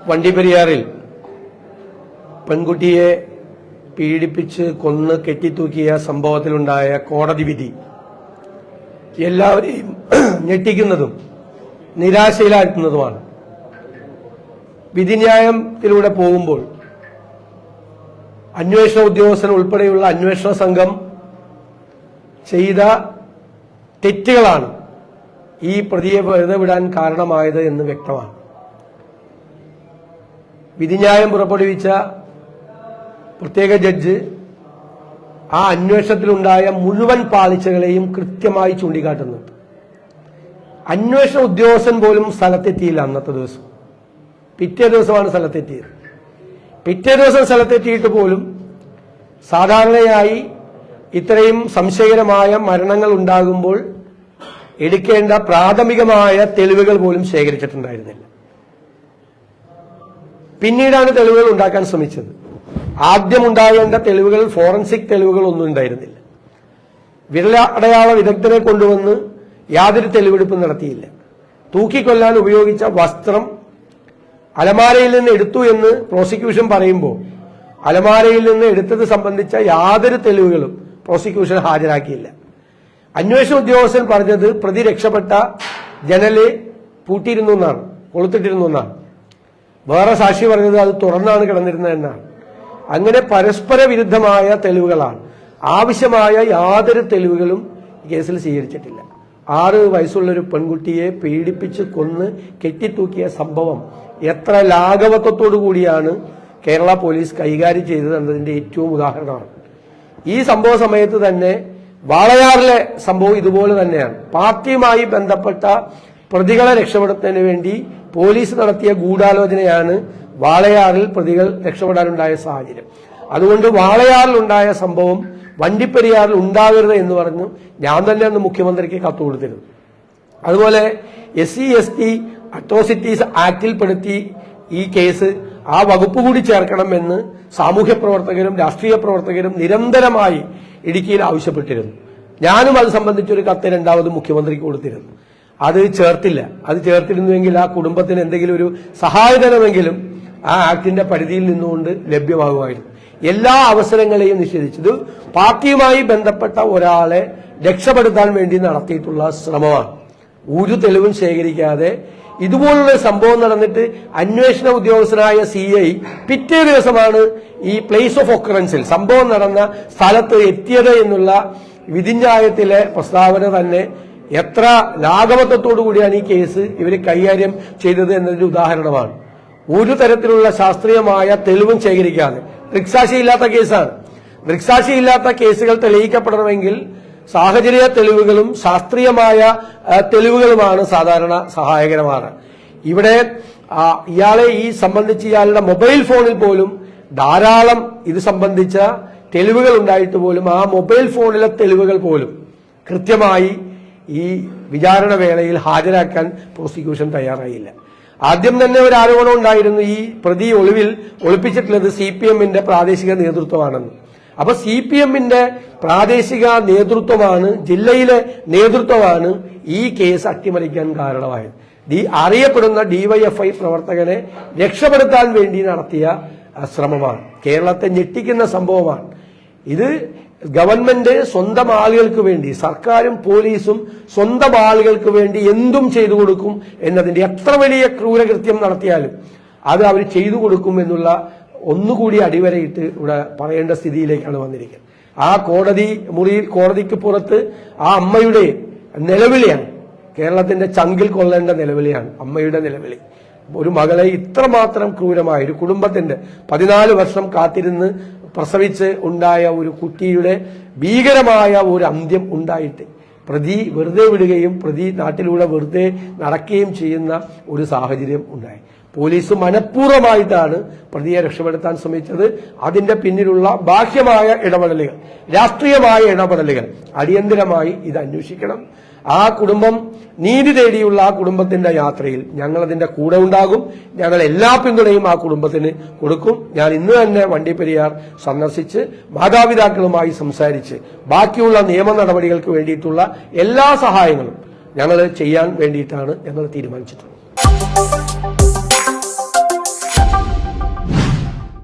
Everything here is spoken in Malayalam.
വണ്ടിപ്പെരിയാറിൽ പെൺകുട്ടിയെ പീഡിപ്പിച്ച് കൊന്ന് കെട്ടിത്തൂക്കിയ സംഭവത്തിലുണ്ടായ കോടതി വിധി എല്ലാവരെയും ഞെട്ടിക്കുന്നതും നിരാശയിലാഴ്ത്തുന്നതുമാണ്. വിധിന്യായത്തിലൂടെ പോകുമ്പോൾ അന്വേഷണ ഉദ്യോഗസ്ഥൻ ഉൾപ്പെടെയുള്ള അന്വേഷണ സംഘം ചെയ്ത തെറ്റുകളാണ് ഈ പ്രതിയെ വെറുതെ വിടാൻ കാരണമായത് എന്ന് വ്യക്തമാണ്. വിധിന്യായം പുറപ്പെടുവിച്ച പ്രത്യേക ജഡ്ജ് ആ അന്വേഷണത്തിലുണ്ടായ മുഴുവൻ പാളിച്ചകളെയും കൃത്യമായി ചൂണ്ടിക്കാട്ടുന്നുണ്ട്. അന്വേഷണ ഉദ്യോഗസ്ഥൻ പോലും സ്ഥലത്തെത്തിയില്ല അന്നത്തെ ദിവസം. പിറ്റേ ദിവസമാണ് സ്ഥലത്തെത്തിയത്. പിറ്റേ ദിവസം സ്ഥലത്തെത്തിയിട്ട് പോലും സാധാരണയായി ഇത്രയും സംശയകരമായ മരണങ്ങൾ ഉണ്ടാകുമ്പോൾ എടുക്കേണ്ട പ്രാഥമികമായ തെളിവുകൾ പോലും ശേഖരിച്ചിട്ടുണ്ടായിരുന്നില്ല. പിന്നീടാണ് തെളിവുകൾ ഉണ്ടാക്കാൻ ശ്രമിച്ചത്. ആദ്യം ഉണ്ടാകേണ്ട തെളിവുകൾ, ഫോറൻസിക് തെളിവുകൾ ഒന്നും ഉണ്ടായിരുന്നില്ല. വിരലടയാള വിദഗ്ധരെ കൊണ്ടുവന്ന് യാതൊരു തെളിവെടുപ്പും നടത്തിയില്ല. തൂക്കിക്കൊല്ലാൻ ഉപയോഗിച്ച വസ്ത്രം അലമാരയിൽ നിന്ന് എടുത്തു എന്ന് പ്രോസിക്യൂഷൻ പറയുമ്പോൾ അലമാരയിൽ നിന്ന് എടുത്തത് സംബന്ധിച്ച യാതൊരു തെളിവുകളും പ്രോസിക്യൂഷൻ ഹാജരാക്കിയില്ല. അന്വേഷണ ഉദ്യോഗസ്ഥൻ പറഞ്ഞത് പ്രതി രക്ഷപ്പെട്ട ജനല് പൂട്ടിയിരുന്നു എന്നാണ്, കൊളുത്തിട്ടിരുന്നു എന്നാണ്. വേറെ സാക്ഷി പറഞ്ഞത് അത് തുറന്നാണ് കിടന്നിരുന്നത് എന്നാണ്. അങ്ങനെ പരസ്പര വിരുദ്ധമായ തെളിവുകളാണ്. ആവശ്യമായ യാതൊരു തെളിവുകളും കേസിൽ സ്വീകരിച്ചിട്ടില്ല. 6 വയസ്സുള്ളൊരു പെൺകുട്ടിയെ പീഡിപ്പിച്ച് കൊന്ന് കെട്ടിത്തൂക്കിയ സംഭവം എത്ര ലാഘവത്വത്തോടു കൂടിയാണ് കേരള പോലീസ് കൈകാര്യം ചെയ്തത് എന്നതിന്റെ ഏറ്റവും ഉദാഹരണമാണ്. ഈ സംഭവ സമയത്ത് തന്നെ വാളയാറിലെ സംഭവം ഇതുപോലെ തന്നെയാണ്. പാർട്ടിയുമായി ബന്ധപ്പെട്ട പ്രതികളെ രക്ഷപ്പെടുത്തുന്നതിന് വേണ്ടി പോലീസ് നടത്തിയ ഗൂഢാലോചനയാണ് വാളയാറിൽ പ്രതികൾ രക്ഷപ്പെടാനുണ്ടായ സാഹചര്യം. അതുകൊണ്ട് വാളയാറിലുണ്ടായ സംഭവം വണ്ടിപ്പെരിയാറിൽ ഉണ്ടാകരുത് എന്ന് പറഞ്ഞു ഞാൻ തന്നെ അന്ന് മുഖ്യമന്ത്രിക്ക് കത്ത് കൊടുത്തിരുന്നു. അതുപോലെ SC/ST അട്രോസിറ്റീസ് ആക്ടിൽപ്പെടുത്തി ഈ കേസ് ആ വകുപ്പ് കൂടി ചേർക്കണമെന്ന് സാമൂഹ്യ പ്രവർത്തകരും രാഷ്ട്രീയ പ്രവർത്തകരും നിരന്തരമായി ഇടുക്കിയിൽ ആവശ്യപ്പെട്ടിരുന്നു. ഞാനും അത് സംബന്ധിച്ചൊരു കത്ത് രണ്ടാമത് മുഖ്യമന്ത്രിക്ക് കൊടുത്തിരുന്നു. അത് ചേർത്തില്ല. അത് ചേർത്തിരുന്നുവെങ്കിൽ ആ കുടുംബത്തിന് എന്തെങ്കിലും ഒരു സഹായധനമെങ്കിലും ആ ആക്ടിന്റെ പരിധിയിൽ നിന്നുകൊണ്ട് ലഭ്യമാകുമായിരുന്നു. എല്ലാ അവസരങ്ങളെയും നിഷേധിച്ചത് പാർട്ടിയുമായി ബന്ധപ്പെട്ട ഒരാളെ രക്ഷപ്പെടുത്താൻ വേണ്ടി നടത്തിയിട്ടുള്ള ശ്രമമാണ്. ഒരു തെളിവും ശേഖരിക്കാതെ ഇതുപോലുള്ള സംഭവം നടന്നിട്ട് അന്വേഷണ ഉദ്യോഗസ്ഥനായ CI പിറ്റേ ദിവസമാണ് ഈ പ്ലേസ് ഓഫ് ഒക്കറൻസിൽ സംഭവം നടന്ന സ്ഥലത്ത് എത്തിയത് എന്നുള്ള വിധിന്യായത്തിലെ പ്രസ്താവന തന്നെ എത്ര ലാഘവത്വത്തോടു കൂടിയാണ് ഈ കേസ് ഇവർ കൈകാര്യം ചെയ്തത് എന്നതിന്റെ ഉദാഹരണമാണ്. ഒരു തരത്തിലുള്ള ശാസ്ത്രീയമായ തെളിവും ശേഖരിക്കാതെ, ദൃക്സാക്ഷിയില്ലാത്ത കേസാണ്. ദൃക്സാക്ഷിയില്ലാത്ത കേസുകൾ തെളിയിക്കപ്പെടണമെങ്കിൽ സാഹചര്യ തെളിവുകളും ശാസ്ത്രീയമായ തെളിവുകളുമാണ് സാധാരണ സഹായകരമാണ്. ഇവിടെ ഇയാളെ സംബന്ധിച്ച് ഇയാളുടെ മൊബൈൽ ഫോണിൽ പോലും ധാരാളം ഇത് സംബന്ധിച്ച തെളിവുകൾ ഉണ്ടായിട്ട് പോലും ആ മൊബൈൽ ഫോണിലെ തെളിവുകൾ പോലും കൃത്യമായി ഈ വിചാരണ വേളയിൽ ഹാജരാക്കാൻ പ്രോസിക്യൂഷൻ തയ്യാറായില്ല. ആദ്യം തന്നെ ഒരു ആരോപണം ഉണ്ടായിരുന്നു, ഈ പ്രതി ഒളിപ്പിച്ചിട്ടുള്ളത് CPM-ന്റെ പ്രാദേശിക നേതൃത്വമാണെന്ന്. അപ്പൊ CPM-ന്റെ പ്രാദേശിക നേതൃത്വമാണ്, ജില്ലയിലെ നേതൃത്വമാണ് ഈ കേസ് അട്ടിമറിക്കാൻ കാരണമായത്. അറിയപ്പെടുന്ന DYFI പ്രവർത്തകനെ രക്ഷപ്പെടുത്താൻ വേണ്ടി നടത്തിയ ശ്രമമാണ്. കേരളത്തെ ഞെട്ടിക്കുന്ന സംഭവമാണ് ഇത്. ഗവൺമെന്റ് സ്വന്തം ആളുകൾക്ക് വേണ്ടി, സർക്കാരും പോലീസും സ്വന്തം ആളുകൾക്ക് വേണ്ടി എന്തും ചെയ്തു കൊടുക്കും എന്നതിന്റെ എത്ര വലിയ ക്രൂരകൃത്യം നടത്തിയാലും അത് അവർ ചെയ്തു കൊടുക്കും എന്നുള്ള ഒന്നുകൂടി അടിവരയിട്ട് ഇവിടെ പറയേണ്ട സ്ഥിതിയിലേക്കാണ് വന്നിരിക്കുന്നത്. ആ കോടതിക്ക് പുറത്ത് ആ അമ്മയുടെ നിലവിളിയാണ് കേരളത്തിന്റെ ചങ്കിൽ കൊള്ളേണ്ട നിലവിളിയാണ് അമ്മയുടെ നിലവിളി. ഒരു മകളെ ഇത്രമാത്രം ക്രൂരമായ ഒരു കുടുംബത്തിന്റെ 14 വർഷം കാത്തിരുന്ന് പ്രസവിച്ച് ഉണ്ടായ ഒരു കുട്ടിയുടെ ഭീകരമായ ഒരു അന്ത്യം ഉണ്ടായിട്ട് പ്രതി വെറുതെ വിടുകയും പ്രതി നാട്ടിലൂടെ വെറുതെ നടക്കുകയും ചെയ്യുന്ന ഒരു സാഹചര്യം ഉണ്ടായി. പോലീസ് മനഃപൂർവ്വമായിട്ടാണ് പ്രതിയെ രക്ഷപ്പെടുത്താൻ ശ്രമിച്ചത്. അതിന്റെ പിന്നിലുള്ള ബാഹ്യമായ ഇടപെടലുകൾ, രാഷ്ട്രീയമായ ഇടപെടലുകൾ അടിയന്തരമായി ഇത് അന്വേഷിക്കണം. ആ കുടുംബം നീതി തേടിയുള്ള ആ കുടുംബത്തിന്റെ യാത്രയിൽ ഞങ്ങൾ അതിന്റെ കൂടെ ഉണ്ടാകും. ഞങ്ങൾ എല്ലാ പിന്തുണയും ആ കുടുംബത്തിന് കൊടുക്കും. ഞാൻ ഇന്ന് തന്നെ വണ്ടിപ്പെരിയാർ സന്ദർശിച്ച് മാതാപിതാക്കളുമായി സംസാരിച്ച് ബാക്കിയുള്ള നിയമ നടപടികൾക്ക് വേണ്ടിയിട്ടുള്ള എല്ലാ സഹായങ്ങളും ഞങ്ങൾ ചെയ്യാൻ വേണ്ടിയിട്ടാണ് ഞങ്ങൾ തീരുമാനിച്ചിട്ടുള്ളത്.